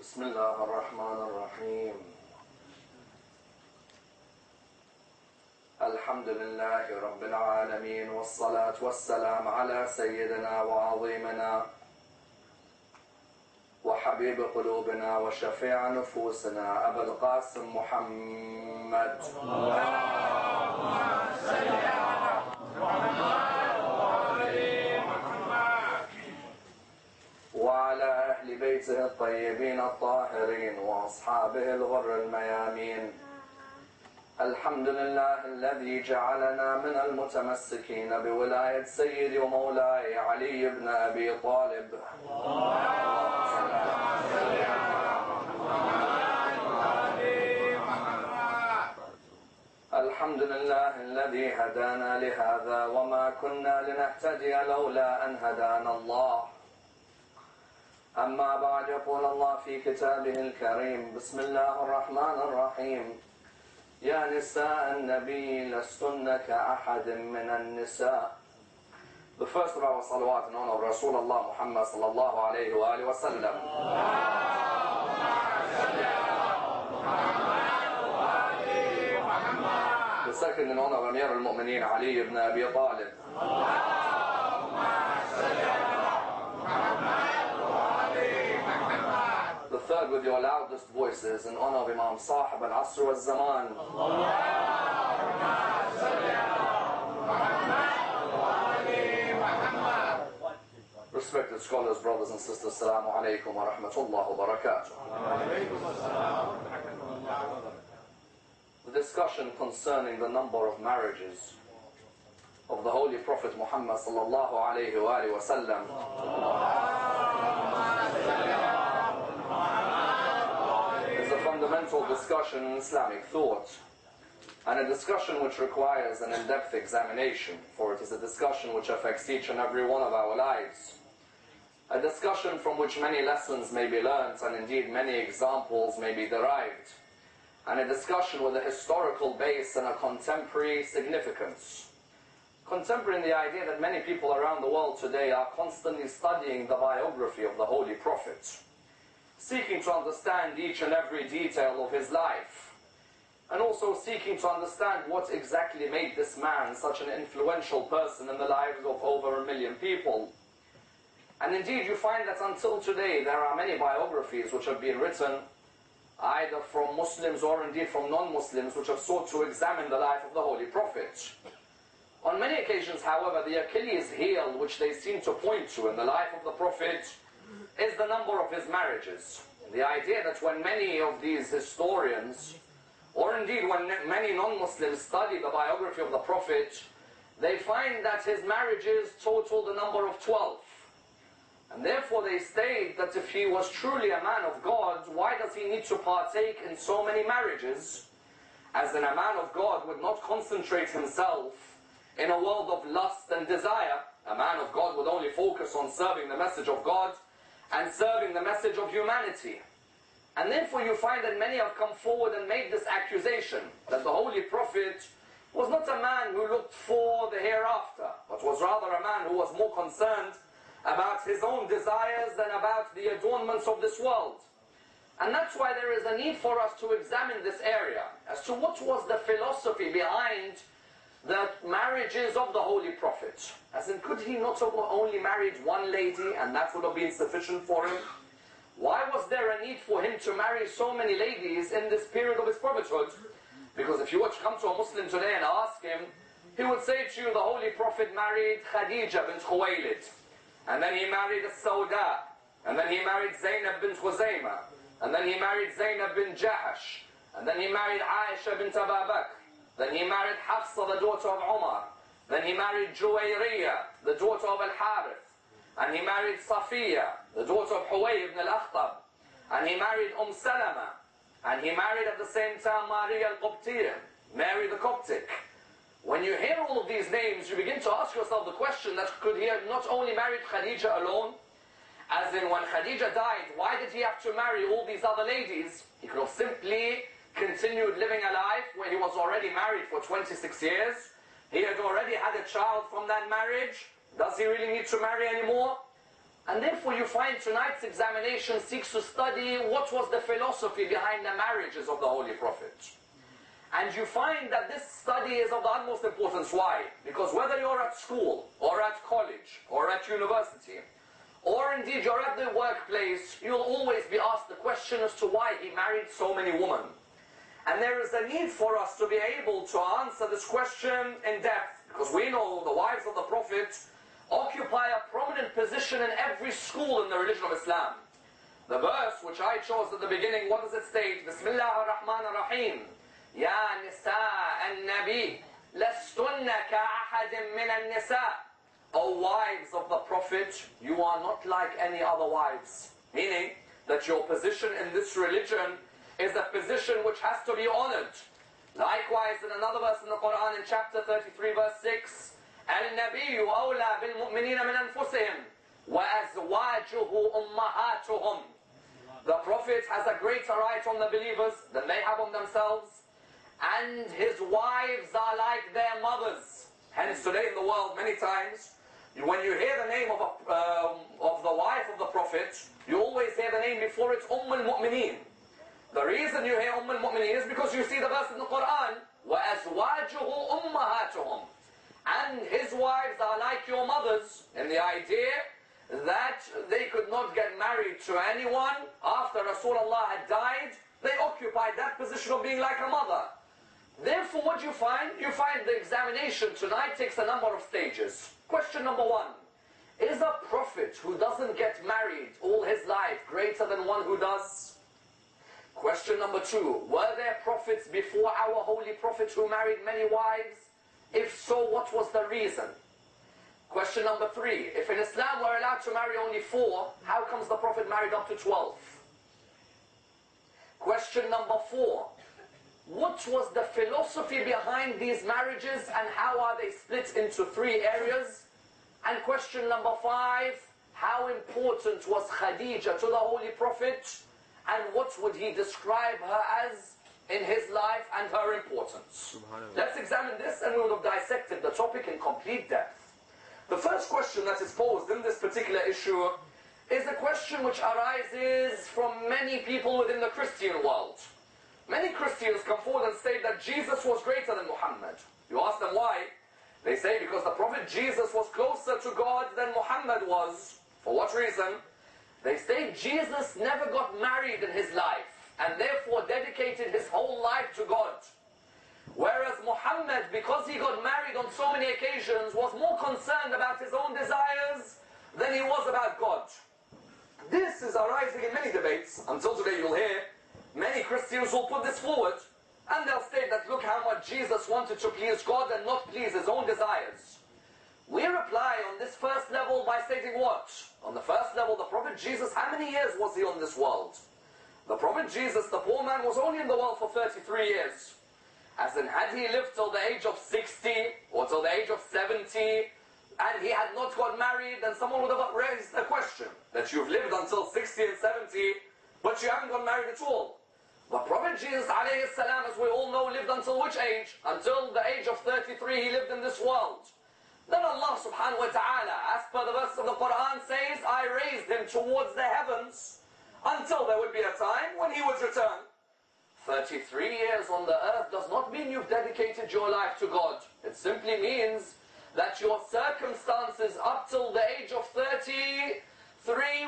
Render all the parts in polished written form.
بسم الله الرحمن الرحيم. الحمد لله رب العالمين، والصلاة والسلام على سيدنا وعظيمنا وحبيب قلوبنا وشفيع نفوسنا أبا القاسم محمد. اللهم صل على محمد وعلى أهل بيته الطيبين الطاهرين وأصحابه الغر الميامين. الحمد لله الذي جعلنا من المتمسكين بولاية سيدي ومولاي علي بن أبي طالب. الحمد لله الذي هدانا لهذا وما كنا لنهتدي لولا أن هدانا الله. أما بعد، يقول الله في كتابه الكريم: بسم الله الرحمن الرحيم. يا نساء النبي لستن كأحد من النساء. The first of our salawat in honor of Rasulullah Muhammad sallallahu alayhi wa alihi wa sallam. The second in honor of Ammar al-Mu'mineen Ali ibn Abi Talib. The third with your loudest voices in honor of Imam Sahib al-Asr wal-Zaman. Respected scholars, brothers and sisters, Assalamu alaikum wa rahmatullah wa barakatuh. The discussion concerning the number of marriages of the Holy Prophet Muhammad sallallahu alayhi wa alihi wa sallam is a fundamental discussion in Islamic thought, and a discussion which requires an in-depth examination, for it is a discussion which affects each and every one of our lives. A discussion from which many lessons may be learnt, and indeed many examples may be derived, and a discussion with a historical base and a contemporary significance. Contemporary in the idea that many people around the world today are constantly studying the biography of the Holy Prophet, seeking to understand each and every detail of his life, and also seeking to understand what exactly made this man such an influential person in the lives of over 1 million people. And indeed you find that until today there are many biographies which have been written either from Muslims or indeed from non-Muslims which have sought to examine the life of the Holy Prophet. On many occasions, however, the Achilles heel which they seem to point to in the life of the Prophet is the number of his marriages. The idea that when many of these historians, or indeed when many non-Muslims study the biography of the Prophet, they find that his marriages total the number of 12. And therefore they state that if he was truly a man of God, why does he need to partake in so many marriages? As in, a man of God would not concentrate himself in a world of lust and desire. A man of God would only focus on serving the message of God and serving the message of humanity. And therefore you find that many have come forward and made this accusation that the Holy Prophet was not a man who looked for the hereafter, but was rather a man who was more concerned about his own desires than about the adornments of this world. And that's why there is a need for us to examine this area as to what was the philosophy behind the marriages of the Holy Prophet. As in, could he not have only married one lady and that would have been sufficient for him? Why was there a need for him to marry so many ladies in this period of his prophethood? Because if you were to come to a Muslim today and ask him, he would say to you, the Holy Prophet married Khadija bint Khuwaylid, and then he married As-Sawda, and then he married Zainab bint Khuzaymah, and then he married Zainab bint Jahash, and then he married Aisha bint Abu Bakr, then he married Hafsa, the daughter of Umar, then he married Juwayriya, the daughter of Al-Harith, and he married Safiya, the daughter of Huway ibn al-Akhtab, and he married Salama, and he married at the same time Maria al-Qibtiyya, Mary the Coptic. When you hear all of these names, you begin to ask yourself the question that could he have not only married Khadija alone, as in when Khadija died, why did he have to marry all these other ladies? He could have simply continued living a life where he was already married for 26 years. He had already had a child from that marriage. Does he really need to marry anymore? And therefore you find tonight's examination seeks to study what was the philosophy behind the marriages of the Holy Prophet. And you find that this study is of the utmost importance. Why? Because whether you're at school, or at college, or at university, or indeed you're at the workplace, you'll always be asked the question as to why he married so many women. And there is a need for us to be able to answer this question in depth, because we know the wives of the Prophet occupy a prominent position in every school in the religion of Islam. The verse which I chose at the beginning, what does it state? Bismillah ar-Rahman ar-Rahim. Ya nisa an-Nabi, lastunna ka'ahadin min an-nisa. O wives of the Prophet, you are not like any other wives. Meaning that your position in this religion is a position which has to be honored. Likewise, in another verse in the Quran, in chapter 33, verse 6, النبي أولى بالمؤمنين من أنفسهم وأزواجه أمهاتهم. The Prophet has a greater right on the believers than they have on themselves, and his wives are like their mothers. Hence today in the world, many times, when you hear the name of the wife of the Prophet, you always hear the name before it, al-Mu'mineen. The reason you hear al-Mu'mineen is because you see the verse in the Quran, وَأَزْوَاجُهُ أُمَّهَاتُهُمْ. And his wives are like your mothers, in the idea that they could not get married to anyone after Rasulullah had died. They occupied that position of being like a mother. Therefore, what you find? You find the examination tonight takes a number of stages. Question number one, is a prophet who doesn't get married all his life greater than one who does? Question number two, were there prophets before our holy prophet who married many wives? If so, what was the reason? Question number three, if in Islam we're allowed to marry only 4, how comes the Prophet married up to 12? Question number 4, what was the philosophy behind these marriages and how are they split into 3 areas? And question number 5, how important was Khadija to the Holy Prophet and what would he describe her as in his life and her importance? Let's examine this and we would have dissected the topic in complete depth. The first question that is posed in this particular issue is a question which arises from many people within the Christian world. Many Christians come forward and say that Jesus was greater than Muhammad. You ask them why? They say because the Prophet Jesus was closer to God than Muhammad was. For what reason? They say Jesus never got married in his life and therefore dedicated his whole life to God. Whereas Muhammad, because he got married on so many occasions, was more concerned about his own desires than he was about God. This is arising in many debates. Until today you'll hear many Christians will put this forward and they'll state that look how much Jesus wanted to please God and not please his own desires. We reply on this first level by stating what? On the first level, the Prophet Jesus, how many years was he on this world? The Prophet Jesus, the poor man, was only in the world for 33 years. As in, had he lived till the age of 60 or till the age of 70 and he had not got married, then someone would have raised a question that you've lived until 60 and 70 but you haven't got married at all. But Prophet Jesus alayhi salam, as we all know, lived until which age? Until the age of 33 he lived in this world. Then Allah subhanahu wa ta'ala, as per the verse of the Quran, says, I raised him towards the heavens until there would be a time when he would return. 33 years on the earth does not mean you've dedicated your life to God. It simply means that your circumstances up till the age of 33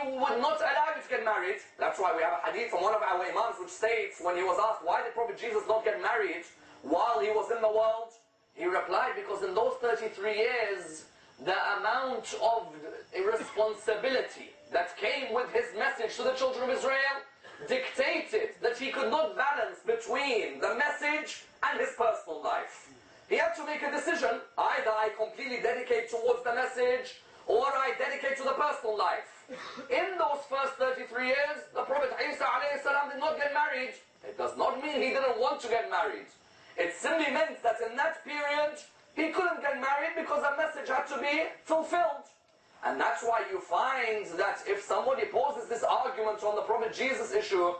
would not allow you to get married. That's why we have a hadith from one of our imams which states, when he was asked why did Prophet Jesus not get married while he was in the world, he replied, because in those 33 years the amount of irresponsibility that came with his message to the children of Israel dictated that he could not balance between the message and his personal life. He had to make a decision. Either I completely dedicate towards the message or I dedicate to the personal life. In those first 33 years, the Prophet Isa alayhi salam did not get married. It does not mean he didn't want to get married. It simply meant that in that period, he couldn't get married because the message had to be fulfilled. And that's why you find that if somebody poses this argument on the Prophet Jesus issue,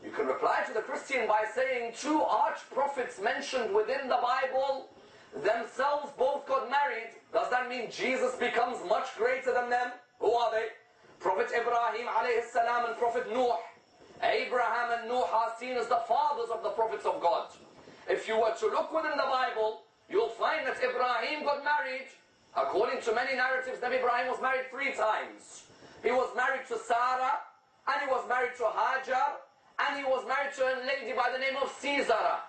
you can reply to the Christian by saying 2 arch-prophets mentioned within the Bible themselves both got married. Does that mean Jesus becomes much greater than them? Who are they? Prophet Ibrahim alayhi salam and Prophet Nuh. Abraham and Nuh are seen as the fathers of the prophets of God. If you were to look within the Bible, you'll find that Ibrahim got married. According to many narratives, Nabi Ibrahim was married 3 times. He was married to Sarah, and he was married to Hajar, and he was married to a lady by the name of Caesar.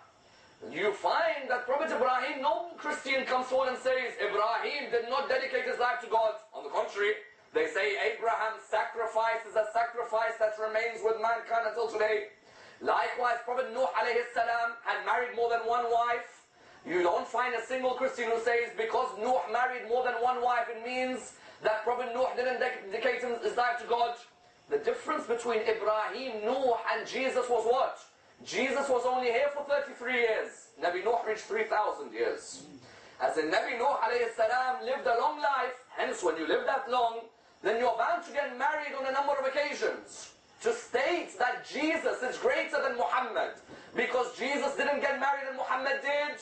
You find that Prophet Ibrahim, no Christian comes forward and says, Ibrahim did not dedicate his life to God. On the contrary, they say Abraham's sacrifice is a sacrifice that remains with mankind until today. Likewise, Prophet Nuh alayhi salam had married more than 1 wife. You don't find a single Christian who says because Nuh married more than 1 wife, it means that Prophet Nuh didn't dedicate his life to God. The difference between Ibrahim, Nuh and Jesus was what? Jesus was only here for 33 years. Nabi Nuh reached 3,000 years. As in Nabi Nuh alayhi salam lived a long life, hence when you live that long, then you're bound to get married on a number of occasions. To state that Jesus is greater than Muhammad because Jesus didn't get married and Muhammad did,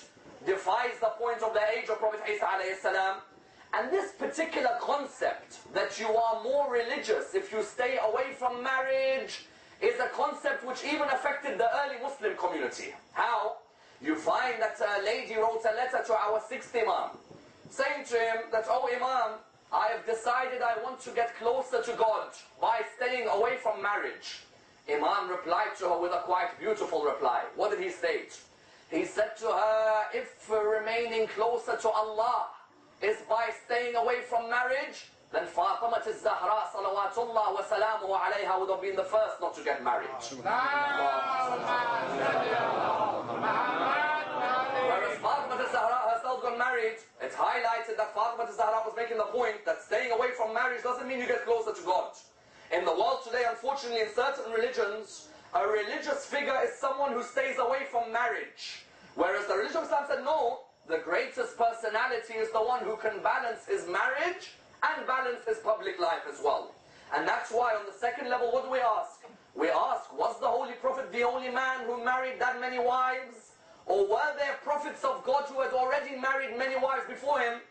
defies the point of the age of Prophet Isa alayhi salam. And this particular concept that you are more religious if you stay away from marriage is a concept which even affected the early Muslim community. How? You find that a lady wrote a letter to our 6th Imam, saying to him that, oh Imam, I have decided I want to get closer to God by staying away from marriage. Imam replied to her with a quite beautiful reply. What did he state? He said to her, if remaining closer to Allah is by staying away from marriage, then Fatima al-Zahra salawatullah wa salamuhu alayha would have been the first not to get married. Whereas Fatima al-Zahra herself got married, it's highlighted that Fatima al-Zahra was making the point that staying away from marriage doesn't mean you get closer to God. In the world today, unfortunately, in certain religions, a religious figure is someone who stays away from marriage. Whereas the religion of Islam said, no, the greatest personality is the one who can balance his marriage and balance his public life as well. And that's why on the second level, what do we ask? We ask, was the Holy Prophet the only man who married that many wives? Or were there prophets of God who had already married many wives before him?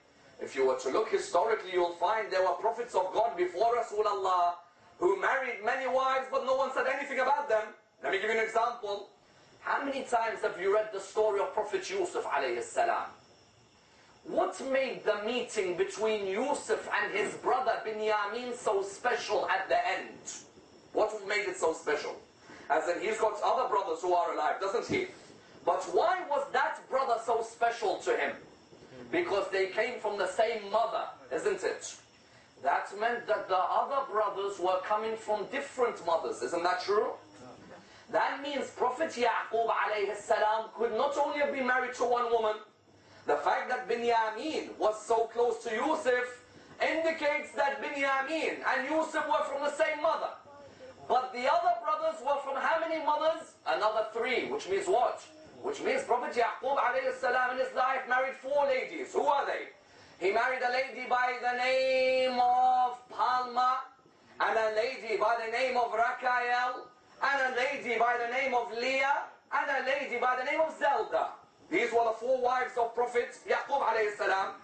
If you were to look historically, you'll find there were prophets of God before Rasulullah who married many wives, but no one said anything about them. Let me give you an example. How many times have you read the story of Prophet Yusuf alayhi salam? What made the meeting between Yusuf and his brother Binyamin so special at the end? What made it so special? As in, he's got other brothers who are alive, doesn't he? But why was that brother so special to him? Because they came from the same mother, isn't it? That meant that the other brothers were coming from different mothers, isn't that true? That means Prophet Yaqub alayhi salam could not only have been married to one woman. The fact that Binyamin was so close to Yusuf indicates that Binyamin and Yusuf were from the same mother. But the other brothers were from how many mothers? Another 3, which means what? Which means Prophet Yaqub alayhi salam in his life married 4 ladies. Who are they? He married a lady by the name of Palma, and a lady by the name of Rakael, and a lady by the name of Leah, and a lady by the name of Zelda. These were the 4 wives of Prophet Yaqub alayhi salam.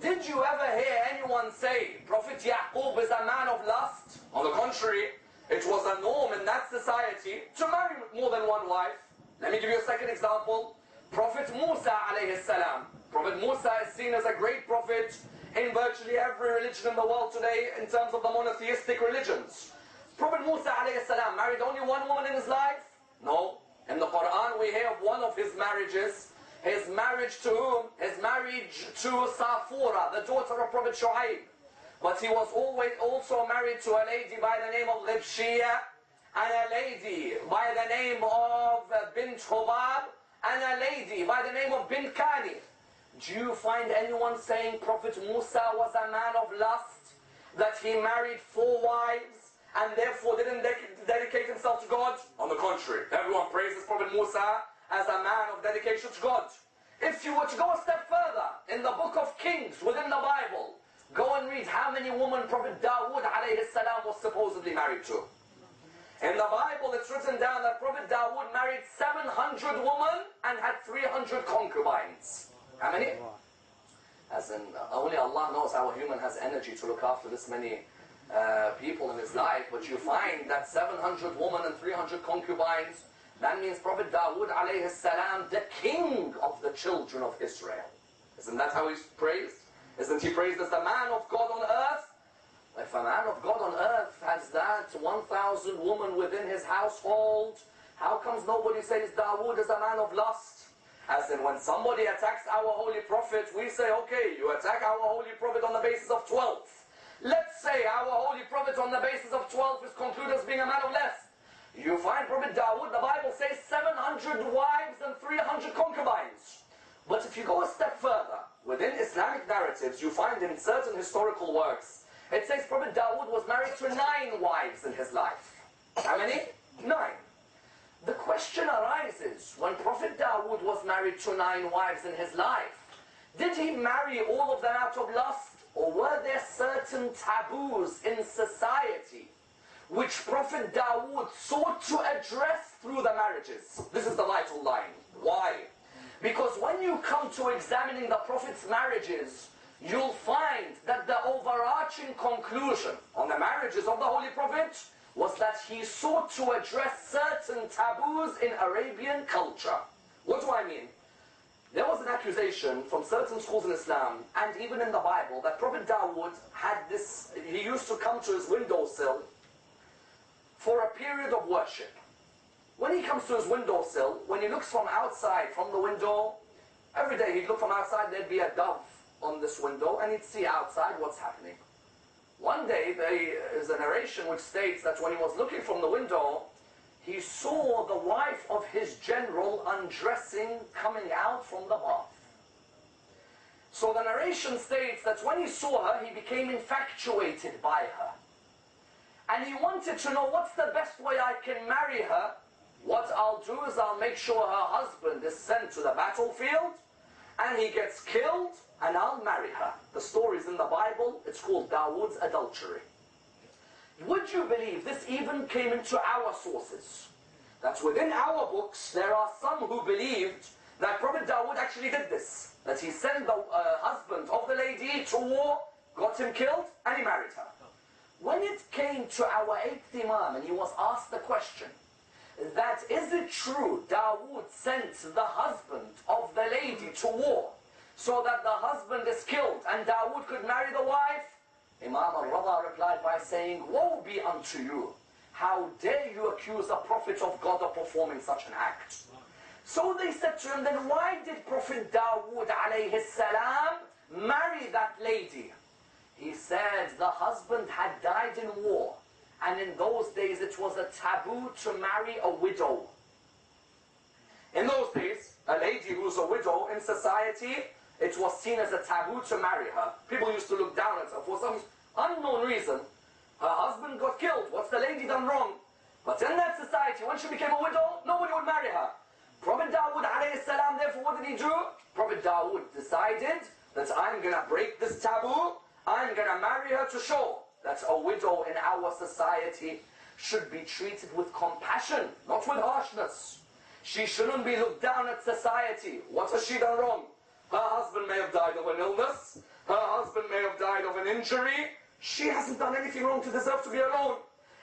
Did you ever hear anyone say Prophet Yaqub is a man of lust? On the contrary, it was a norm in that society to marry more than 1 wife. Let me give you a second example. Prophet Musa alayhi salam. Prophet Musa is seen as a great prophet in virtually every religion in the world today in terms of the monotheistic religions. Prophet Musa alayhi salam married only 1 woman in his life? No. In the Quran we hear of one of his marriages. His marriage to whom? His marriage to Safura, the daughter of Prophet Shu'aib. But he was always also married to a lady by the name of Libshia, and a lady by the name of Bint Hubab, and a lady by the name of Bint Kani. Do you find anyone saying Prophet Musa was a man of lust? That he married 4 wives and therefore didn't dedicate himself to God? On the contrary, everyone praises Prophet Musa as a man of dedication to God. If you were to go a step further, in the book of Kings within the Bible, go and read how many women Prophet Dawood alayhi salam was supposedly married to. In the Bible it's written down that Prophet Dawood married 700 women and had 300 concubines. How many? As in, only Allah knows how a human has energy to look after this many people in his life, but you find that 700 women and 300 concubines. That means Prophet Dawood alayhi salam, the king of the children of Israel. Isn't that how he's praised? Isn't he praised as the man of God on earth? If a man of God on earth has that 1,000 women within his household, how comes nobody says Dawood is a man of lust? As in, when somebody attacks our holy prophet, we say, okay, you attack our holy prophet on the basis of 12. Let's say our holy prophet on the basis of 12 is concluded as being a man of lust. You find Prophet Dawood, the Bible says 700 wives and 300 concubines. But if you go a step further, within Islamic narratives, you find in certain historical works, it says Prophet Dawood was married to 9 wives in his life. How many? 9. The question arises, when Prophet Dawood was married to 9 wives in his life, did he marry all of them out of lust? Or were there certain taboos in society which Prophet Dawood sought to address through the marriages? This is the vital line. Why? Because when you come to examining the Prophet's marriages, you'll find that the overarching conclusion on the marriages of the Holy Prophet was that he sought to address certain taboos in Arabian culture. What do I mean? There was an accusation from certain schools in Islam, and even in the Bible, that Prophet Dawood had this, he used to come to his windowsill for a period of worship. When he comes to his windowsill, when he looks from outside, from the window, every day he'd look from outside, there'd be a dove on this window, and he'd see outside what's happening. One day, there is a narration which states that when he was looking from the window, he saw the wife of his general undressing, coming out from the bath. So the narration states that when he saw her, he became infatuated by her. And he wanted to know, what's the best way I can marry her? What I'll do is I'll make sure her husband is sent to the battlefield, and he gets killed, and I'll marry her. The story's in the Bible. It's called Dawood's adultery. Would you believe this even came into our sources? That within our books, there are some who believed that Prophet Dawood actually did this. That he sent the husband of the lady to war, got him killed, and he married her. When it came to our 8th Imam, and he was asked the question, that is it true Dawood sent the husband of the lady to war, so that the husband is killed, and Dawood could marry the wife? Imam al-Rada replied by saying, woe be unto you. How dare you accuse a prophet of God of performing such an act? So they said to him, then why did Prophet Dawood alayhi salam marry that lady? He said the husband had died in war, and in those days it was a taboo to marry a widow. In those days, a lady who's a widow in society, it was seen as a taboo to marry her. People used to look down at her for some unknown reason. Her husband got killed. What's the lady done wrong? But in that society, when she became a widow, nobody would marry her. Prophet Dawood alayhi salam, therefore, what did he do? Prophet Dawood decided that I'm going to break this taboo. I'm going to marry her to show that a widow in our society should be treated with compassion, not with harshness. She shouldn't be looked down at society. What has she done wrong? Her husband may have died of an illness. Her husband may have died of an injury. She hasn't done anything wrong to deserve to be alone.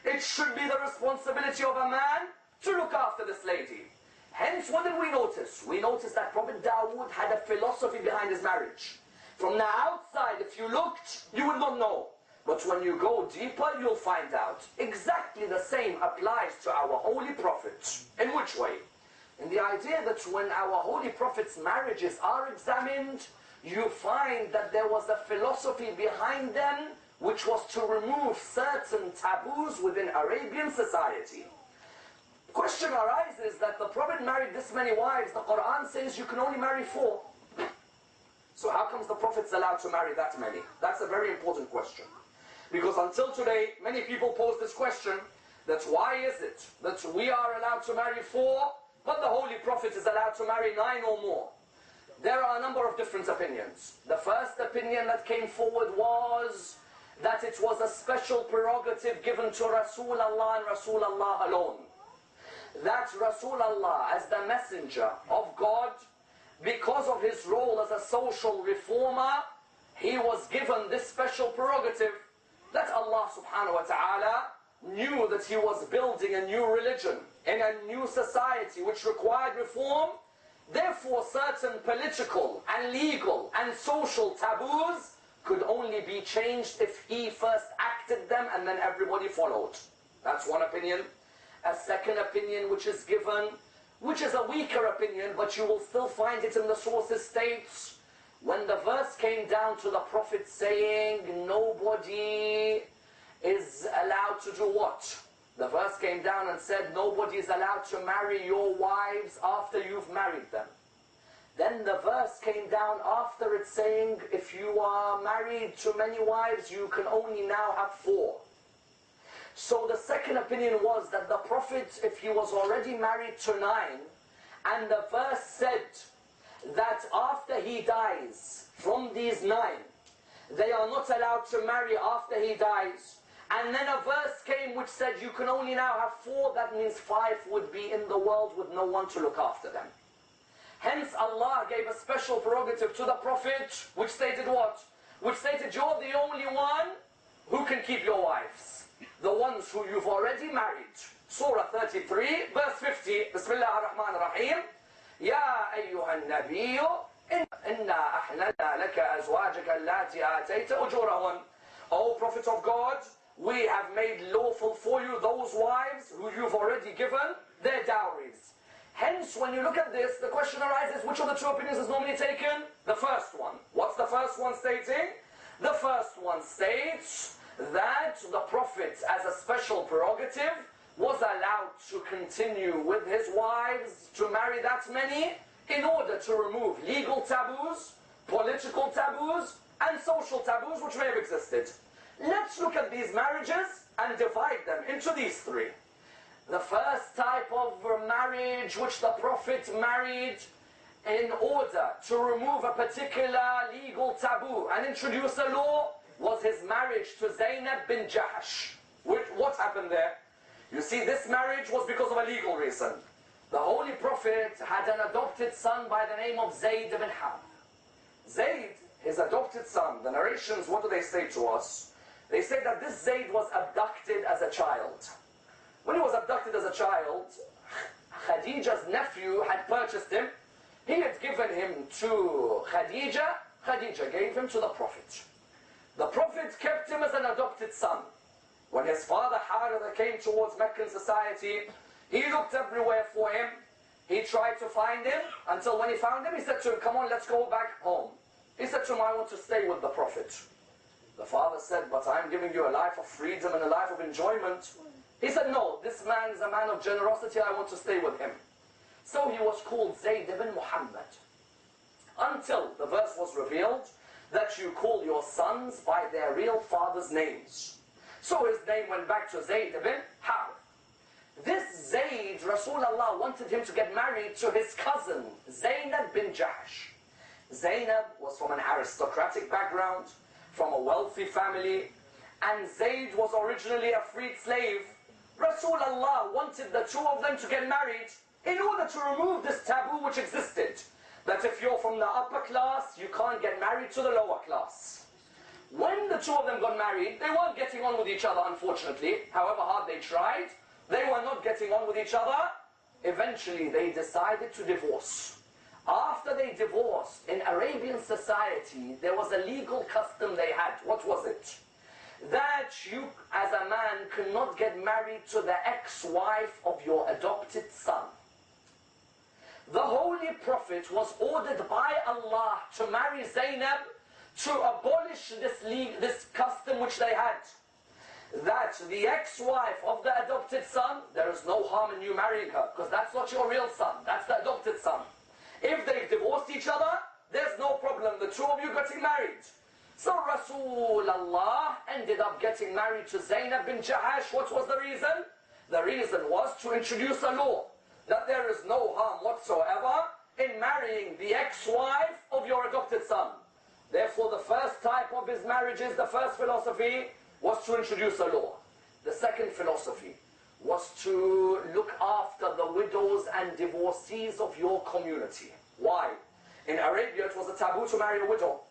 It should be the responsibility of a man to look after this lady. Hence, what did we notice? We noticed that Prophet Dawood had a philosophy behind his marriage. From the outside, if you looked, you would not know. But when you go deeper, you'll find out. Exactly the same applies to our Holy Prophet. In which way? In the idea that when our Holy Prophet's marriages are examined, you find that there was a philosophy behind them which was to remove certain taboos within Arabian society. The question arises that the Prophet married this many wives. The Quran says you can only marry 4. So how comes the Prophet's allowed to marry that many? That's a very important question. Because until today, many people pose this question, that why is it that we are allowed to marry 4, but the Holy Prophet is allowed to marry 9 or more? There are a number of different opinions. The first opinion that came forward was that it was a special prerogative given to Rasulullah and Rasulullah alone. That Rasulullah, as the messenger of God, because of his role as a social reformer, he was given this special prerogative that Allah subhanahu wa ta'ala knew that He was building a new religion in a new society which required reform. Therefore, certain political and legal and social taboos could only be changed if He first acted them and then everybody followed. That's one opinion. A second opinion which is given, which is a weaker opinion, but you will still find it in the sources, states, when the verse came down to the Prophet saying, nobody is allowed to do what? The verse came down and said, nobody is allowed to marry your wives after you've married them. Then the verse came down after it saying, if you are married to many wives, you can only now have 4. So the second opinion was that the Prophet, if he was already married to 9, and the verse said that after he dies, from these 9, they are not allowed to marry after he dies. And then a verse came which said you can only now have 4, that means 5 would be in the world with no one to look after them. Hence Allah gave a special prerogative to the Prophet, which stated what? Which stated you're the only one who can keep your wives. The ones who you've already married. Surah 33, verse 50. Bismillah ar-Rahman ar-Rahim. Ya ayyuhan nabiyyu, inna ahlalna laka azwajaka allati atayta ujurahun. O Prophet of God, we have made lawful for you those wives who you've already given their dowries. Hence, when you look at this, the question arises, which of the two opinions is normally taken? The first one. What's the first one stating? The first one states that the Prophet, as a special prerogative, was allowed to continue with his wives, to marry that many, in order to remove legal taboos, political taboos, and social taboos which may have existed. Let's look at these marriages and divide them into these 3. The first type of marriage which the Prophet married in order to remove a particular legal taboo and introduce a law was his marriage to Zaynab bin Jahash. What happened there? You see, this marriage was because of a legal reason. The Holy Prophet had an adopted son by the name of Zayd bin Harith. Zayd, his adopted son, the narrations, what do they say to us? They say that this Zayd was abducted as a child. When he was abducted as a child, Khadija's nephew had purchased him. He had given him to Khadija. Khadija gave him to the Prophet. The Prophet kept him as an adopted son. When his father Haritha came towards Meccan society, he looked everywhere for him. He tried to find him, until when he found him, he said to him, come on, let's go back home. He said to him, I want to stay with the Prophet. The father said, but I'm giving you a life of freedom and a life of enjoyment. He said, no, this man is a man of generosity, I want to stay with him. So he was called Zayd ibn Muhammad. Until the verse was revealed that you call your sons by their real father's names. So his name went back to Zayd ibn Harith. This Zayd, Rasulullah wanted him to get married to his cousin, Zaynab bin Jahash. Zaynab was from an aristocratic background, from a wealthy family, and Zayd was originally a freed slave. Rasulullah wanted the two of them to get married in order to remove this taboo which existed, that if you're from the upper class, you can't get married to the lower class. When the two of them got married, they weren't getting on with each other, unfortunately. However hard they tried, they were not getting on with each other. Eventually, they decided to divorce. After they divorced, in Arabian society, there was a legal custom they had. What was it? That you, as a man, cannot get married to the ex-wife of your adopted son. The Holy Prophet was ordered by Allah to marry Zaynab to abolish this custom which they had. That the ex-wife of the adopted son, there is no harm in you marrying her, because that's not your real son, that's the adopted son. If they've divorced each other, there's no problem, the two of you getting married. So Rasulullah ended up getting married to Zaynab bin Jahash. What was the reason? The reason was to introduce a law that there is no harm whatsoever in marrying the ex-wife of your adopted son. Therefore, the first type of his marriages, the first philosophy, was to introduce a law. The second philosophy was to look after the widows and divorcees of your community. Why? In Arabia, it was a taboo to marry a widow.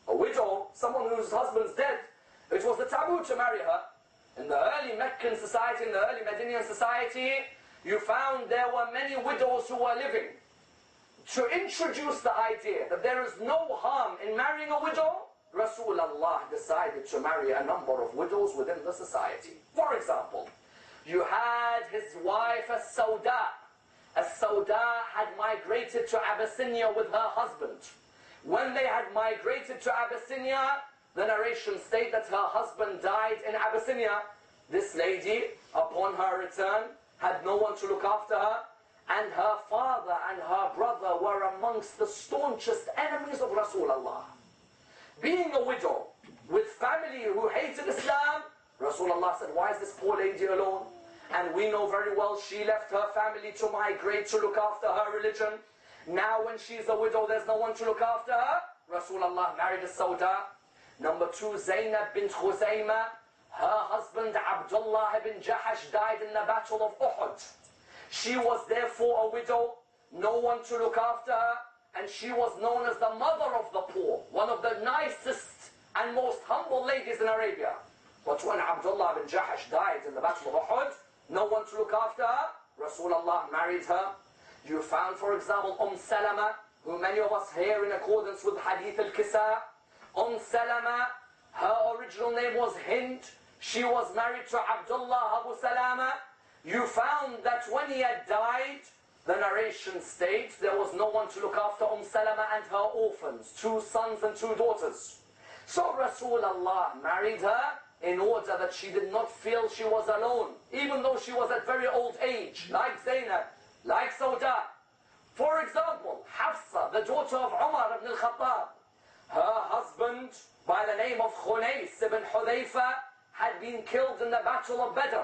A widow, someone whose husband's dead, It was the taboo to marry her. In the early Meccan society, in the early Medinian society, you found there were many widows who were living. To introduce the idea that there is no harm in marrying a widow, Rasulullah decided to marry a number of widows within the society. For example, you had his wife As-Sawda. As-Sawda had migrated to Abyssinia with her husband. When they had migrated to Abyssinia, the narration states that her husband died in Abyssinia. This lady, upon her return, had no one to look after her, and her father and her brother were amongst the staunchest enemies of Rasulullah. Being a widow with family who hated Islam, Rasulullah said, why is this poor lady alone? And we know very well she left her family to migrate to look after her religion. Now when she's a widow, there's no one to look after her. Rasulullah married As-Sawda. Number 2, Zainab bint Khuzayma. Her husband Abdullah ibn Jahash died in the battle of Uhud. She was therefore a widow, no one to look after her, and she was known as the mother of the poor, one of the nicest and most humble ladies in Arabia. But when Abdullah ibn Jahash died in the battle of Uhud, no one to look after her, Rasulullah married her. You found, for example, Salama, who many of us hear in accordance with Hadith al-Kisa. Salama, her original name was Hind. She was married to Abdullah Abu Salama. You found that when he had died, the narration states there was no one to look after Salama and her orphans, 2 sons and 2 daughters. So Rasulullah married her in order that she did not feel she was alone, even though she was at very old age, like Zainab, like Sawda. For example, Hafsa, the daughter of Umar ibn al-Khattab, her husband, by the name of Khunais ibn Hudayfa, had been killed in the battle of Badr.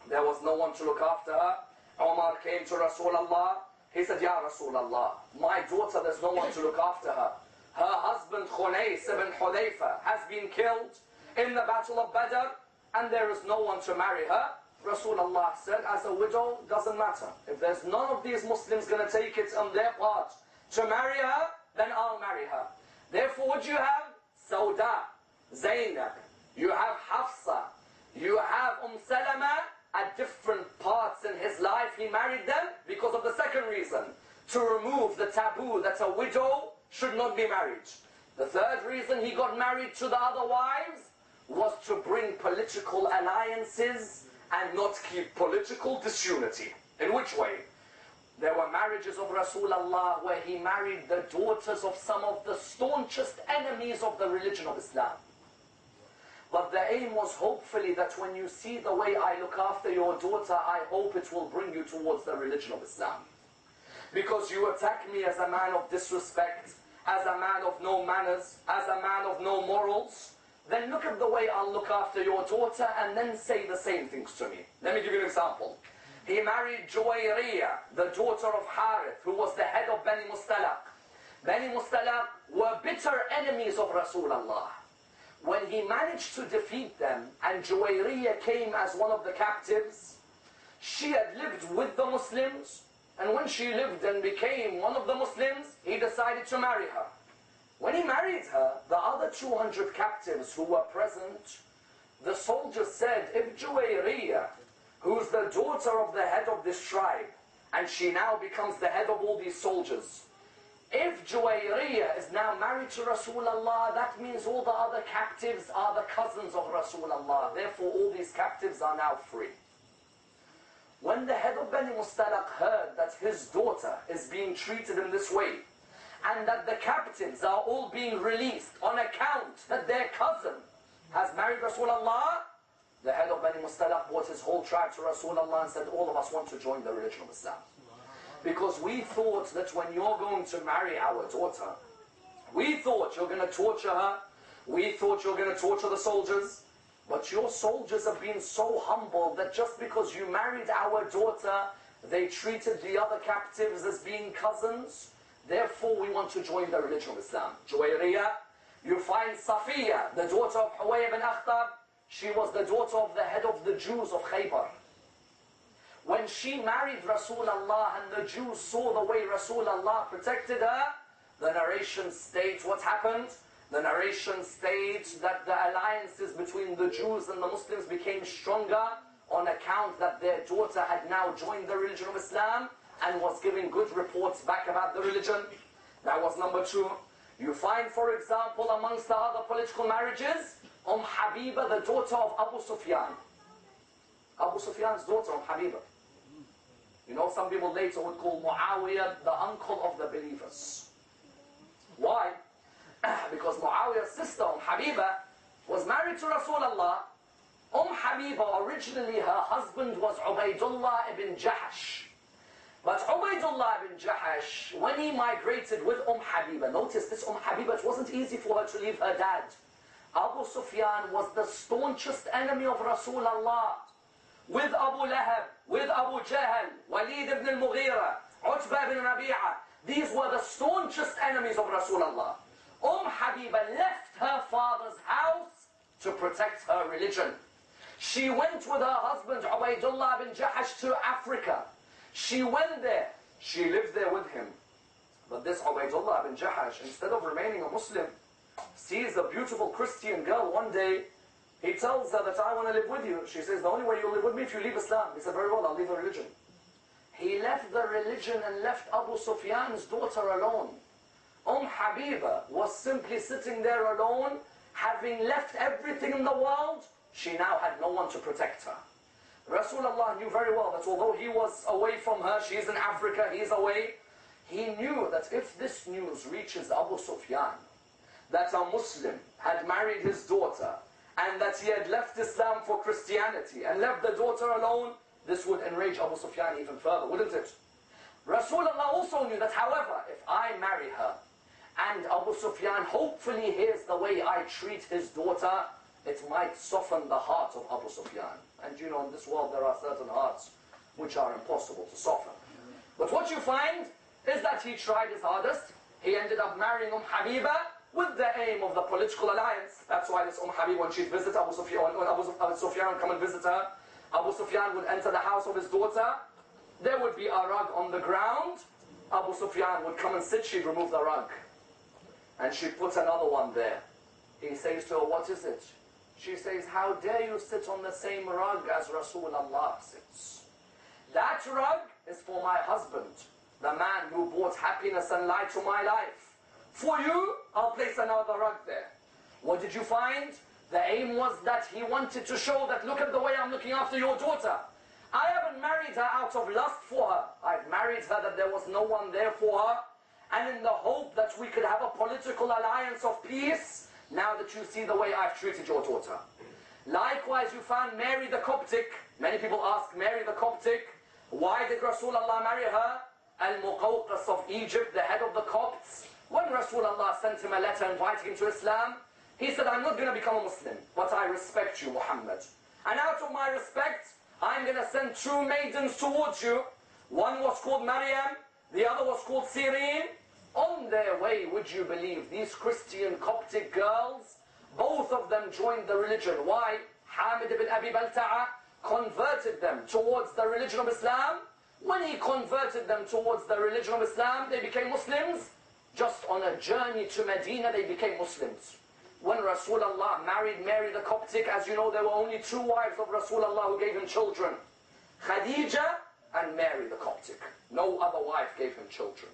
There was no one to look after her. Umar came to Rasulullah. He said, Ya Rasulullah, my daughter, there's no one to look after her. Her husband Khunais ibn Hudayfa has been killed in the battle of Badr, and there is no one to marry her. Rasulullah said, as a widow, doesn't matter. If there's none of these Muslims going to take it on their part to marry her, then I'll marry her. Therefore, what you have? Sawda, Zainab, you have Hafsa, you have Salama. At different parts in his life, he married them because of the second reason, to remove the taboo that a widow should not be married. The third reason he got married to the other wives was to bring political alliances and not keep political disunity. In which way? There were marriages of Rasulullah where he married the daughters of some of the staunchest enemies of the religion of Islam. But the aim was hopefully that when you see the way I look after your daughter, I hope it will bring you towards the religion of Islam. Because you attack me as a man of disrespect, as a man of no manners, as a man of no morals, then look at the way I'll look after your daughter and then say the same things to me. Let me give you an example. He married Juwayriya, the daughter of Harith, who was the head of Bani Mustalaq. Bani Mustalaq were bitter enemies of Rasulullah. When he managed to defeat them and Juwayriya came as one of the captives, she had lived with the Muslims, and when she lived and became one of the Muslims, he decided to marry her. When he married her, the other 200 captives who were present, the soldiers said, if Juwayriya, who's the daughter of the head of this tribe, and she now becomes the head of all these soldiers, if Juwayriya is now married to Rasulullah, that means all the other captives are the cousins of Rasulullah. Therefore, all these captives are now free. When the head of Bani Mustalaq heard that his daughter is being treated in this way, and that the captives are all being released on account that their cousin has married Rasulullah, the head of Bani Mustalaq brought his whole tribe to Rasulullah and said, all of us want to join the religion of Islam. Because we thought that when you're going to marry our daughter, we thought you're going to torture her, we thought you're going to torture the soldiers, but your soldiers have been so humble that just because you married our daughter, they treated the other captives as being cousins, therefore we want to join the religion of Islam. Juwayriya, you find Safiya, the daughter of Huway ibn Akhtab, she was the daughter of the head of the Jews of Khaybar. When she married Rasulullah and the Jews saw the way Rasulullah protected her, the narration states what happened. The narration states that the alliances between the Jews and the Muslims became stronger on account that their daughter had now joined the religion of Islam and was giving good reports back about the religion. That was number two. You find, for example, amongst the other political marriages, Habiba, the daughter of Abu Sufyan. Abu Sufyan's daughter, Habiba. You know, some people later would call Muawiyah the uncle of the believers. Why? Because Muawiyah's sister, Habiba, was married to Rasulullah. Habiba, originally her husband was Ubaydullah ibn Jahash. But Ubaydullah ibn Jahash, when he migrated with Habiba, notice this Habiba, it wasn't easy for her to leave her dad. Abu Sufyan was the staunchest enemy of Rasulullah. With Abu Lahab, with Abu Jahl, Walid ibn al-Mughira, Utbah ibn Rabi'a. These were the staunchest enemies of Rasulullah. Habiba left her father's house to protect her religion. She went with her husband Ubaydullah bin Jahash to Africa. She went there. She lived there with him. But this Ubaydullah bin Jahash, instead of remaining a Muslim, sees a beautiful Christian girl one day. He tells her that I want to live with you. She says, the only way you'll live with me if you leave Islam. He said, very well, I'll leave the religion. He left the religion and left Abu Sufyan's daughter alone. Habiba was simply sitting there alone, having left everything in the world. She now had no one to protect her. Rasulullah knew very well that although he was away from her, she's in Africa, he's away, he knew that if this news reaches Abu Sufyan, that a Muslim had married his daughter, and that he had left Islam for Christianity, and left the daughter alone, this would enrage Abu Sufyan even further, wouldn't it? Rasulullah also knew that, however, if I marry her, and Abu Sufyan hopefully hears the way I treat his daughter, it might soften the heart of Abu Sufyan. And you know, in this world there are certain hearts which are impossible to soften. But what you find is that he tried his hardest. He ended up marrying Habiba with the aim of the political alliance. That's why this Habiba, when she'd visit Abu Sufyan, when Abu Sufyan would come and visit her, Abu Sufyan would enter the house of his daughter. There would be a rug on the ground. Abu Sufyan would come and sit, she'd remove the rug. And she'd put another one there. He says to her, what is it? She says, how dare you sit on the same rug as Rasulullah sits? That rug is for my husband, the man who brought happiness and light to my life. For you, I'll place another rug there. What did you find? The aim was that he wanted to show that, look at the way I'm looking after your daughter. I haven't married her out of lust for her. I've married her that there was no one there for her, and in the hope that we could have a political alliance of peace, now that you see the way I've treated your daughter. Likewise, you found Mary the Coptic. Many people ask, Mary the Coptic, why did Rasulullah marry her? Al-Muqawqas of Egypt, the head of the Copts. When Rasulullah sent him a letter inviting him to Islam, he said, I'm not going to become a Muslim, but I respect you, Muhammad. And out of my respect, I'm going to send two maidens towards you. One was called Maryam, the other was called Sirin. On their way, would you believe, these Christian Coptic girls, both of them joined the religion. Why? Hamid ibn Abi Balta'a converted them towards the religion of Islam. When he converted them towards the religion of Islam, they became Muslims. Just on a journey to Medina, they became Muslims. When Rasulullah married Mary the Coptic, as you know, there were only two wives of Rasulullah who gave him children. Khadija and Mary the Coptic. No other wife gave him children.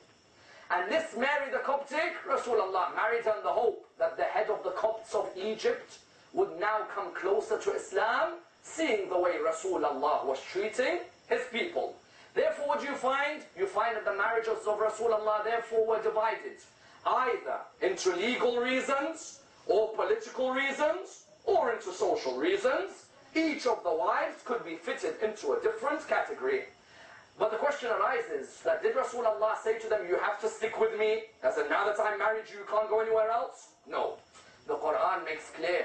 And this Mary the Coptic, Rasulullah married her in the hope that the head of the Copts of Egypt would now come closer to Islam, seeing the way Rasulullah was treating his people. Therefore, what do you find? You find that the marriages of Rasulullah therefore were divided, either into legal reasons, or political reasons, or into social reasons. Each of the wives could be fitted into a different category. But the question arises that did Rasulullah say to them, you have to stick with me, as in now that I'm married you can't go anywhere else? No. The Quran makes clear,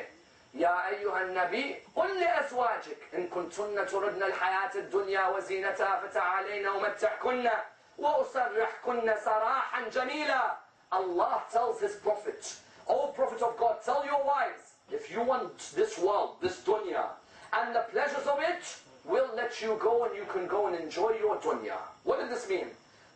يا أيها النبي قل لأزواجك إن كنتن تردن الحياة الدنيا وزينتها فتعالين أمتعكن وأسرحكن سراحا جميلا. Allah tells his prophet, O Prophet of God, tell your wives, if you want this world, this dunya, and the pleasures of it, we'll let you go and you can go and enjoy your dunya. What did this mean?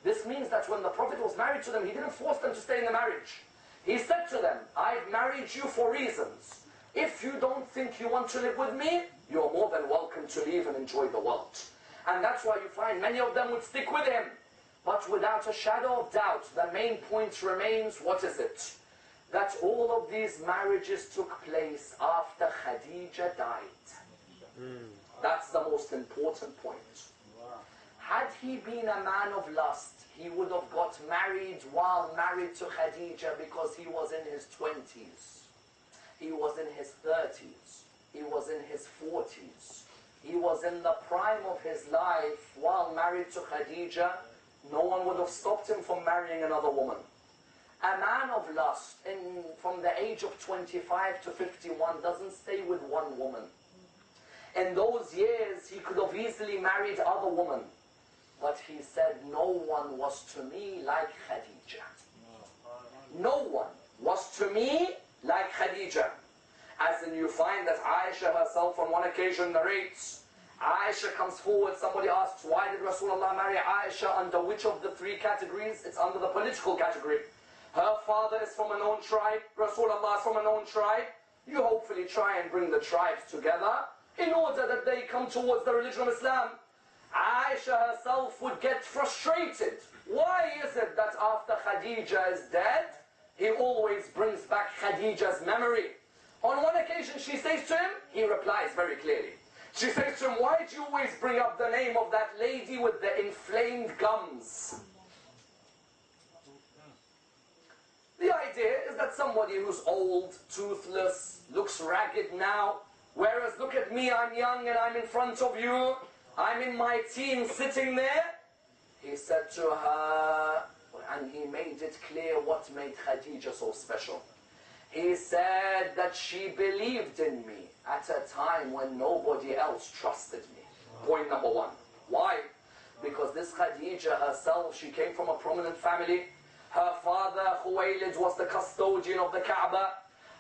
This means that when the Prophet was married to them, he didn't force them to stay in the marriage. He said to them, I've married you for reasons. If you don't think you want to live with me, you're more than welcome to leave and enjoy the world. And that's why you find many of them would stick with him. But without a shadow of doubt, the main point remains, what is it? That all of these marriages took place after Khadija died. That's the most important point. Had he been a man of lust, he would have got married while married to Khadija because he was in his 20s. He was in his 30s. He was in his 40s. He was in the prime of his life while married to Khadija. No one would have stopped him from marrying another woman. A man of lust from the age of 25 to 51 doesn't stay with one woman. In those years, he could have easily married other women. But he said, no one was to me like Khadija. No one was to me like Khadija. As in, you find that Aisha herself on one occasion narrates, Aisha comes forward, somebody asks, why did Rasulullah marry Aisha? Under which of the three categories? It's under the political category. Her father is from a known tribe, Rasulullah is from a known tribe. You hopefully try and bring the tribes together in order that they come towards the religion of Islam. Aisha herself would get frustrated. Why is it that after Khadija is dead, he always brings back Khadija's memory? On one occasion she says to him, he replies very clearly. She says to him, why do you always bring up the name of that lady with the inflamed gums? The idea is that somebody who's old, toothless, looks ragged now, whereas look at me, I'm young and I'm in front of you, I'm in my teens sitting there. He said to her, and he made it clear what made Khadija so special. He said that she believed in me at a time when nobody else trusted me. Point number one. Why? Because this Khadija herself, she came from a prominent family. Her father, Khuwaylid, was the custodian of the Kaaba.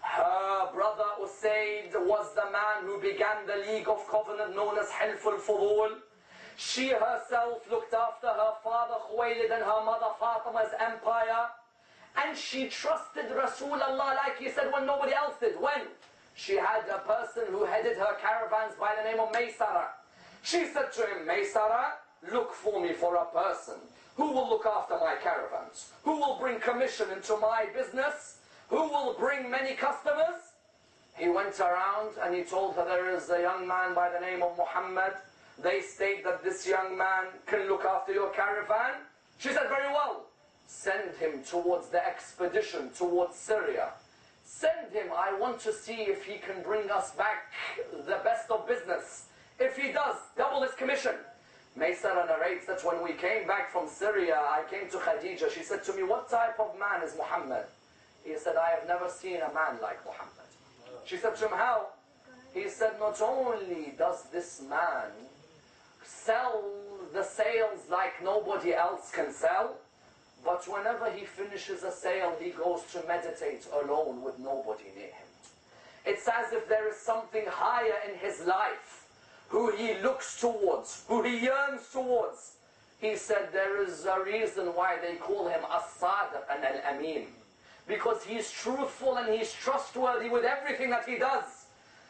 Her brother, Usayd, was the man who began the League of Covenant known as Hilf al-Fudul. She herself looked after her father, Khuwaylid, and her mother, Fatima's empire. And she trusted Rasulullah, like he said, when nobody else did. When? She had a person who headed her caravans by the name of Maysara. She said to him, Maysara, look for me for a person who will look after my caravans, who will bring commission into my business, who will bring many customers. He went around and he told her, there is a young man by the name of Muhammad. They state that this young man can look after your caravan. She said, very well. Send him towards the expedition, towards Syria. Send him, I want to see if he can bring us back the best of business. If he does, double his commission. Maysara narrates that when we came back from Syria, I came to Khadija. She said to me, what type of man is Muhammad? He said, I have never seen a man like Muhammad. She said to him, how? He said, not only does this man sell the sales like nobody else can sell, but whenever he finishes a sale, he goes to meditate alone with nobody near him. It's as if there is something higher in his life, who he looks towards, who he yearns towards. He said there is a reason why they call him As-Sadiq and Al-Amin. Because he's truthful and he's trustworthy with everything that he does.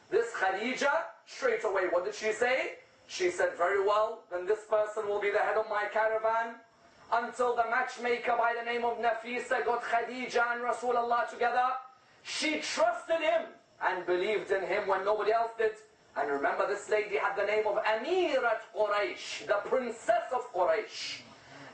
This Khadija, straight away, what did she say? She said, very well, then this person will be the head of my caravan. Until the matchmaker by the name of Nafisa got Khadija and Rasulullah together. She trusted him and believed in him when nobody else did. And remember, this lady had the name of Amirat Quraysh, the princess of Quraysh.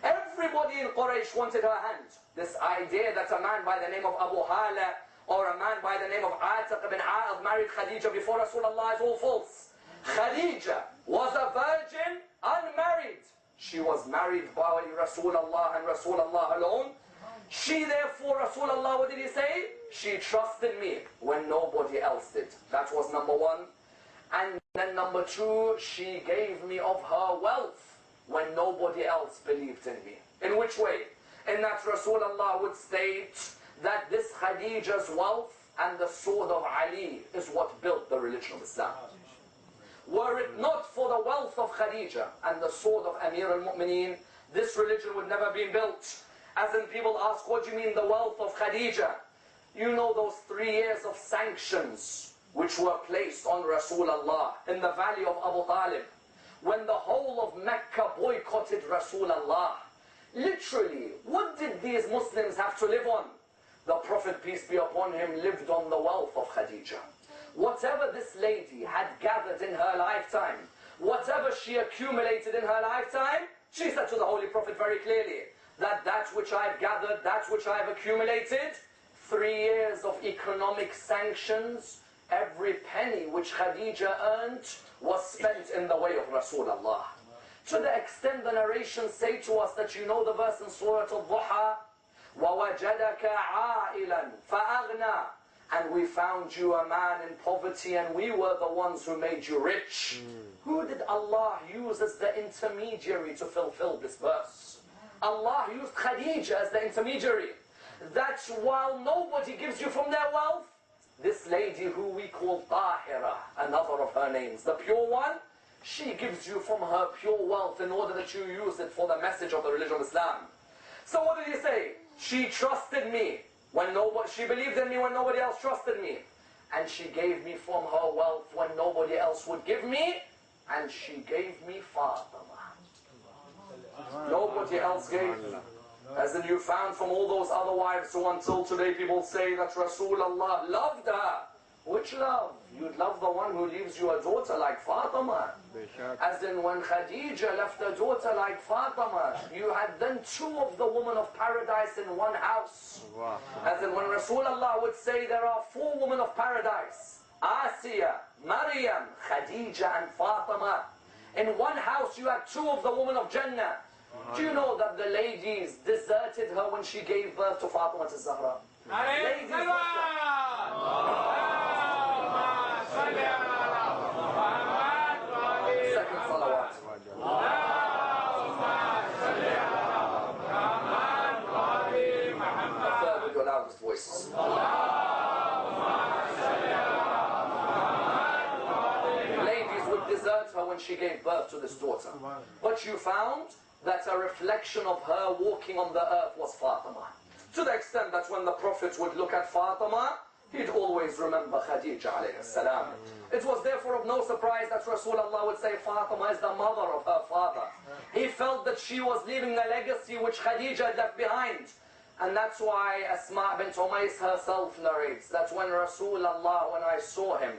Everybody in Quraysh wanted her hand. This idea that a man by the name of Abu Hala or a man by the name of Atiq ibn A'ad married Khadija before Rasulullah is all false. Khadija was a virgin, unmarried. She was married by Rasulullah and Rasulullah alone. She therefore, Rasulullah, what did he say? She trusted me when nobody else did. That was number one. And then number two, she gave me of her wealth when nobody else believed in me. In which way? In that Rasulullah would state that this Khadija's wealth and the sword of Ali is what built the religion of Islam. Were it not for the wealth of Khadija and the sword of Amir al-Mu'mineen, this religion would never have been built. As in, people ask, what do you mean the wealth of Khadija? You know those 3 years of sanctions which were placed on Rasulullah in the valley of Abu Talib, when the whole of Mecca boycotted Rasulullah. Literally, what did these Muslims have to live on? The Prophet, peace be upon him, lived on the wealth of Khadija. Whatever this lady had gathered in her lifetime, whatever she accumulated in her lifetime, she said to the Holy Prophet very clearly, that which I've gathered, that which I've accumulated, 3 years of economic sanctions, every penny which Khadija earned was spent in the way of Rasulullah. To the extent the narrations say to us that you know the verse in Surah Al-Duha, وَوَجَدَكَ عَائِلًا فَأَغْنَى, and we found you a man in poverty and we were the ones who made you rich. Who did Allah use as the intermediary to fulfill this verse? Allah used Khadija as the intermediary. That while nobody gives you from their wealth, this lady who we call Tahira, another of her names, the pure one, she gives you from her pure wealth in order that you use it for the message of the religion of Islam. So what did he say? She trusted me when she believed in me when nobody else trusted me. And she gave me from her wealth when nobody else would give me. And she gave me Fatima. Nobody else gave me. As in you found from all those other wives who until today people say that Rasulullah loved her. Which love? You'd love the one who leaves you a daughter like Fatima. As in when Khadija left a daughter like Fatima, you had then 2 of the women of paradise in one house. As in when Rasulullah would say there are 4 women of paradise, Asiya, Maryam, Khadija and Fatima. In one house you had 2 of the women of Jannah. Do you know that the ladies deserted her when she gave birth to Fatima al-Zahra? Ladies left her. Second salawat. Third with your loudest voice. Ladies would desert her when she gave birth to this daughter. But you found that a reflection of her walking on the earth was Fatima. To the extent that when the Prophet would look at Fatima, he'd always remember Khadija alayhi salam. It was therefore of no surprise that Rasulullah would say Fatima is the mother of her father. He felt that she was leaving a legacy which Khadija had left behind. And that's why Asma bint Umays herself narrates that when Rasulullah, when I saw him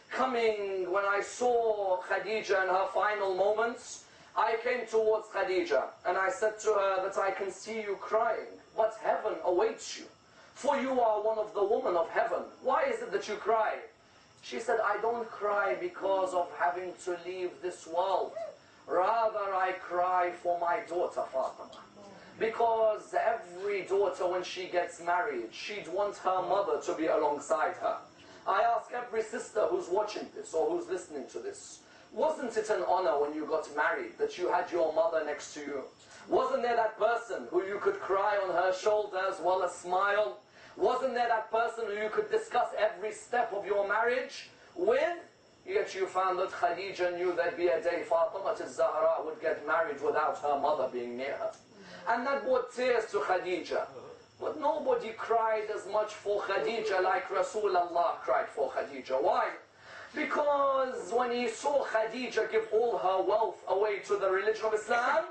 coming, when I saw Khadija in her final moments, I came towards Khadija and I said to her that I can see you crying, but heaven awaits you. For you are one of the women of heaven. Why is it that you cry? She said, I don't cry because of having to leave this world. Rather, I cry for my daughter Fatima. Because every daughter, when she gets married, she'd want her mother to be alongside her. I ask every sister who's watching this or who's listening to this, wasn't it an honor when you got married that you had your mother next to you? Wasn't there that person who you could cry on her shoulder as well as smile? Wasn't there that person who you could discuss every step of your marriage with? Yet you found that Khadija knew there'd be a day Fatima al-Zahra would get married without her mother being near her. And that brought tears to Khadija. But nobody cried as much for Khadija like Rasulullah cried for Khadija. Why? Because when he saw Khadija give all her wealth away to the religion of Islam,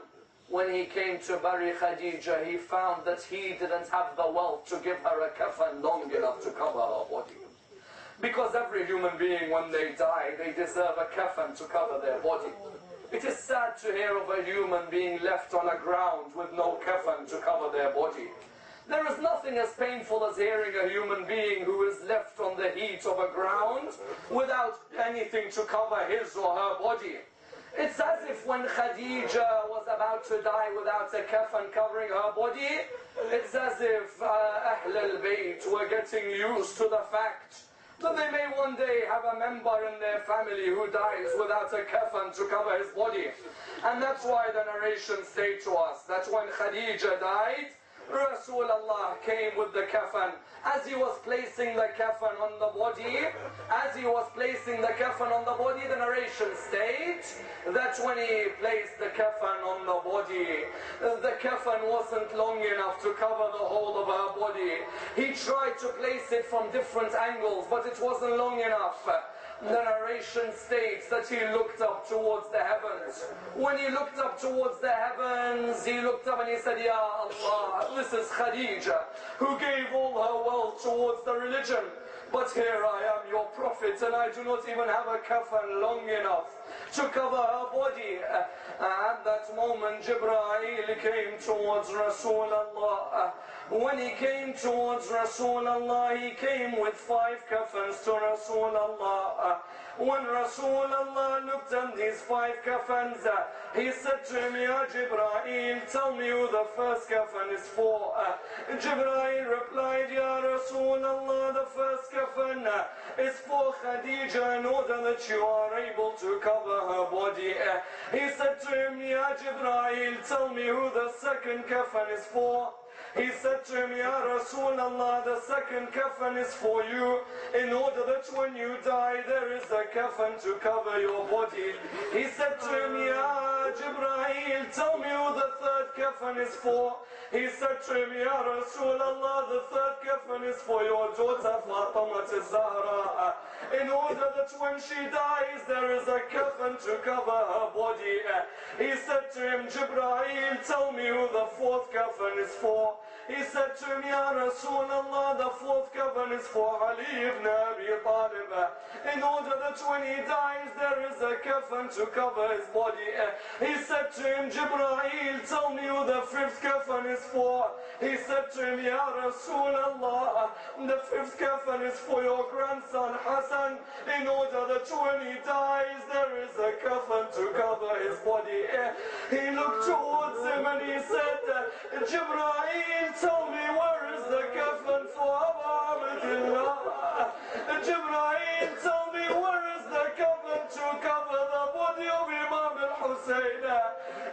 when he came to bury Khadija, he found that he didn't have the wealth to give her a kafan long enough to cover her body. Because every human being, when they die, they deserve a kafan to cover their body. It is sad to hear of a human being left on a ground with no kafan to cover their body. There is nothing as painful as hearing a human being who is left on the heat of a ground without anything to cover his or her body. It's as if when Khadija was about to die without a kafan covering her body, it's as if Ahl al-Bayt were getting used to the fact that they may one day have a member in their family who dies without a kafan to cover his body. And that's why the narrations say to us that when Khadija died, Rasulullah came with the kafan. As he was placing the kafan on the body, the narration states that when he placed the kafan on the body. The kafan wasn't long enough to cover the whole of her body. He tried to place it from different angles, but it wasn't long enough. The narration states that he looked up towards the heavens. When he looked up towards the heavens, he looked up and he said, Ya Allah, this is Khadija, who gave all her wealth towards the religion. But here I am, your prophet, and I do not even have a kafan long enough to cover her body. At that moment, Jibreel came towards Rasulullah. When he came towards Rasulullah, he came with 5 kafans to Rasulullah. When Rasulullah looked at these 5 kafans, he said to him, Ya Jibreel, tell me who the first kafan is for. Jibreel replied, Ya Rasulullah, the first kafan is for Khadija in order that you are able to cover her body. He said to him, Ya Jibreel, tell me who the second kafan is for. He said to him, Ya Rasulullah, the second kafan is for you, in order that when you die, there is a kafan to cover your body. He said to him, Ya Jibreel, tell me who the third kafan is for. He said to him, Ya Rasulullah, the third kafan is for your daughter Fatima al-Zahra, in order that when she dies, there is a kafan to cover her body. He said to him, Jibreel, tell me who the fourth kafan is for. He said to him, Ya Rasulullah, the fourth kafan is for Ali ibn Abi Talib, in order that when he dies, there is a kafan to cover his body. He said to him, Jibreel, tell me who the fifth kafan is for. He said to him, Ya Rasulullah, the fifth kafan is for your grandson Hassan, in order that when he dies, there is a kafan to cover his body. He looked towards him and he said, Jibreel, tell me where is the kafan for Ammar Nakshawani? Jibreel, tell me where is the kafan to cover the body of Imam al-Hussein?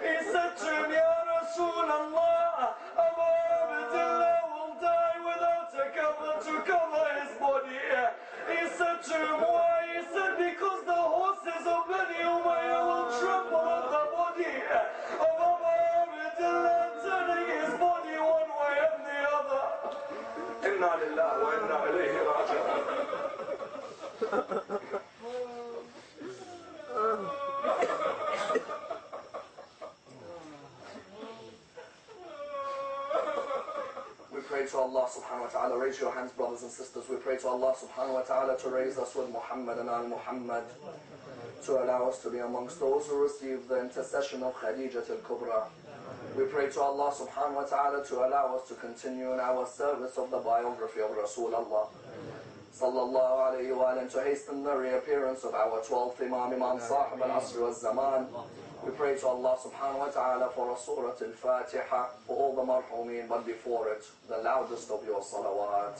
He said to him, Ya Rasulullah, Ammar Nakshawani will die without a kafan to cover his body. He said to him, why? He said, because the horses of Bani Umayyah will trample on the body of Ammar Nakshawani, turning his body one way and the other. Inna lillahi wa inna ilayhi raji'un. We pray to Allah subhanahu wa ta'ala, raise your hands brothers and sisters, we pray to Allah subhanahu wa ta'ala to raise us with Muhammad and al-Muhammad, to allow us to be amongst those who receive the intercession of Khadija al-Kubra. We pray to Allah subhanahu wa ta'ala to allow us to continue in our service of the biography of Rasulullah sallallahu alayhi wa sallam, to hasten the reappearance of our 12th Imam, Imam Sahib al-Asr wal-Zaman. We pray to Allah subhanahu wa ta'ala for a Surah al-Fatiha for all the marhumeen, but before it, the loudest of your salawat.